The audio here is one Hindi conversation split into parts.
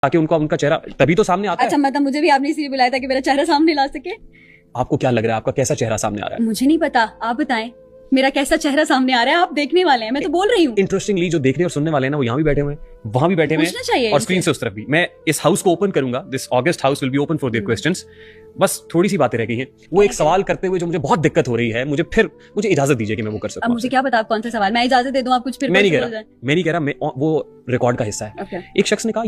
ताकि उनका चेहरा तभी तो सामने आता अच्छा, मतलब मुझे भी आपने इसलिए बुलाया था कि मेरा चेहरा सामने ला सके? है। आपको क्या लग रहा है, आपका कैसा चेहरा सामने आ रहा है? मुझे नहीं पता, आप बताएं मेरा कैसा चेहरा सामने आ रहा है। आप देखने वाले हैं, मैं तो बोल रही हूँ। इंटरेस्टिंगली जो देखने और सुनने वाले हैं ना, वो यहाँ भी बैठे हुए हैं, वहां भी बैठे हुए पूछना चाहिए हैं, और स्क्रीन से उस तरफ भी। मैं इस हाउस को ओपन करूंगा, this August house will be open for their questions. बस थोड़ी सी बातें रह गई हैं। वो एक सवाल करते हुए जो मुझे बहुत दिक्कत हो रही है, मुझे इजाजत दीजिए कि मैं वो कर अब सकूं। मुझे क्या पता आप कौन सा सवाल, मैं इजाजत दे दूं आप कुछ फिर मैं नहीं कुछ कह बोल रहा, वो रिकॉर्ड का हिस्सा है। Okay. एक शख्स ने कहा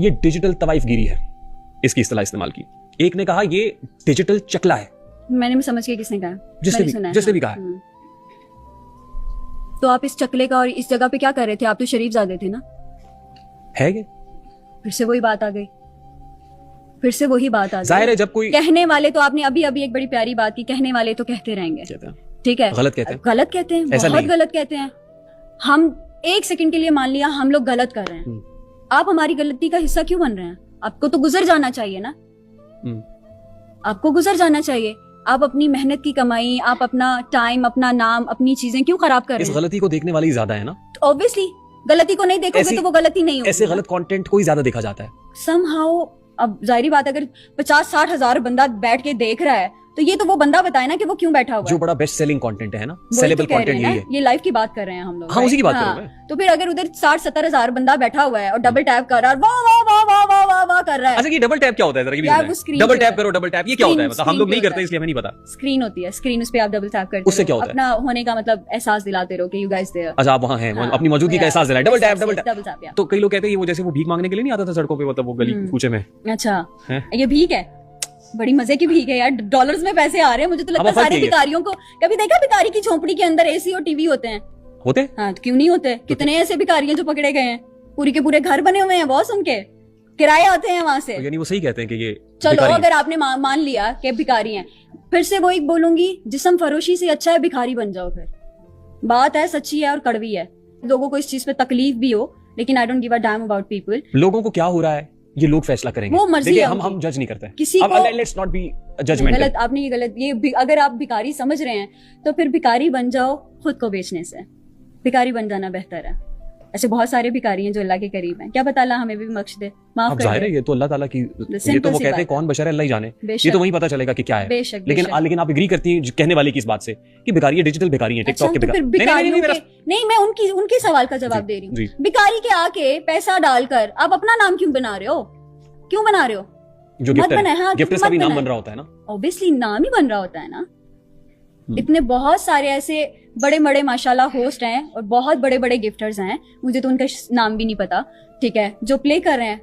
ये डिजिटल तवाइफगिरी है, इसकी इस्तेलाह इस्तेमाल की। एक ने कहा ये डिजिटल चकला है। मैंने समझ के किसने कहा? जिसने भी कहा है। तो आप इस चकले का और इस जगह पे क्या कर रहे थे? आप तो शरीफ ज़ादे थे ना? है ये फिर से वही बात आ गई, फिर से वही बात आ गई। जाहिर है जब कोई कहने वाले तो आपने अभी एक बड़ी प्यारी बात की, कहने वाले तो कहते रहेंगे, ठीक है? गलत कहते हैं, गलत कहते हैं, बहुत गलत कहते हैं। हम एक सेकंड के लिए मान लिया हम लोग गलत कर रहे हैं, आप हमारी गलती का हिस्सा क्यों बन रहे हैं? आपको तो गुजर जाना चाहिए ना, आपको गुजर जाना चाहिए। आप अपनी मेहनत की कमाई, आप अपना टाइम, अपना नाम, अपनी चीजें क्यों खराब कर रहे इस हैं? गलती को देखने वाले ही ज्यादा है ना। ऑब्वियसली गलती को नहीं देखोगे तो वो गलती नहीं होगी। ऐसे गलत कंटेंट को ही ज्यादा देखा जाता है समहाउ। अब जाहिर बात, अगर 50-60 हजार बंदा बैठ के देख रहा है तो ये तो वो बंदा बताए ना कि वो क्यों बैठा हुआ जो है। बड़ा बेस्ट सेलिंग कंटेंट है ना, वही तो सेलेबल कह रहे कंटेंट हैं यही ना, है। ये लाइव की बात कर रहे हैं हम लोग। हाँ, उसी की बात कर रहा हूं मैं। तो फिर अगर उधर 60-70 हजार बंदा बैठा हुआ है और डबल टैप कर रहा है, वाह वाह वाह वाह वाह वाह वाह कर रहा है। अच्छा, ये डबल टैप क्या होता है? जरा ये भी यार, वो बताएं। screen डबल पे टैप करो, डबल टैप ये क्या होता है? मतलब हम लोग नहीं करते इसलिए हमें नहीं पता। स्क्रीन होती है, स्क्रीन उस पे आप डबल टैप करते उससे क्या होता है? अपना होने का मतलब एहसास दिलाते रहो कि यू गाइस देयर। अच्छा, आप वहाँ हैं, अपनी मौजूदगी का एहसास दिलाए। Double tap. या। तो कई लोग कहते हैं वो जैसे वो भीख मांगने के लिए नहीं आता था सड़कों पे, मतलब वो गली कूचे में। अच्छा, हैं? ये भीख है, बड़ी मजे की भीख है यार। डॉलर्स में पैसे आ रहे हैं। मुझे तो लगता है सारे भिखारियों को, कभी देखा भिखारी की झोपड़ी के अंदर एसी और टीवी होते हैं? हाँ, तो क्यों नहीं होते? कितने ऐसे भिखारी हैं जो पकड़े गए हैं, पूरी के पूरे घर बने हुए हैं बॉस, उनके किराए आते हैं वहां से। यानी वो सही कहते हैं कि ये चलो, अगर आपने मान लिया कि भिखारी हैं, फिर से वो एक बोलूंगी, जिस्म फरोशी से अच्छा है भिखारी बन जाओ। फिर बात है, सच्ची है और कड़वी है। लोगों को इस चीज पे तकलीफ भी हो, लेकिन I don't give a damn about people. लोगों को क्या हो रहा है ये लोग फैसला करेंगे। वो मर्जी है, हम जज नहीं करते किसी को। को लेट्स नॉट बी जजमेंटल। गलत, आपने ये गलत, ये अगर आप भिखारी समझ रहे हैं तो फिर भिखारी बन जाओ खुद को बेचने से। भिखारी बन जाना बेहतर है। ऐसे बहुत सारे भिखारी हैं जो अल्लाह के करीब हैं। क्या पता अल्लाह हमें भी बख्श दे, माफ कर दे। जाहिर है ये तो अल्लाह ताला की, ये तो वो कहते हैं कौन बशर है अल्लाह ही जाने, ये तो वही पता चलेगा कि क्या है। बेशक, लेकिन आप एग्री करती हैं कहने वाले की इस बात से कि भिखारी डिजिटल भिखारी है, टिकटॉक के भिखारी। नहीं, मैं उनके सवाल का जवाब दे रही हूँ। भिखारी के आके पैसा डालकर आप अपना नाम क्यों बना रहे हो? क्यों बना रहे हो? जो गिफ्ट का भी नाम बन रहा होता है ना, ऑब्वियसली नाम ही बन रहा होता है ना। इतने बहुत सारे ऐसे बड़े बड़े माशाल्लाह होस्ट हैं और बहुत बड़े बड़े गिफ्टर्स हैं, मुझे तो उनका नाम भी नहीं पता, ठीक है, जो प्ले कर रहे हैं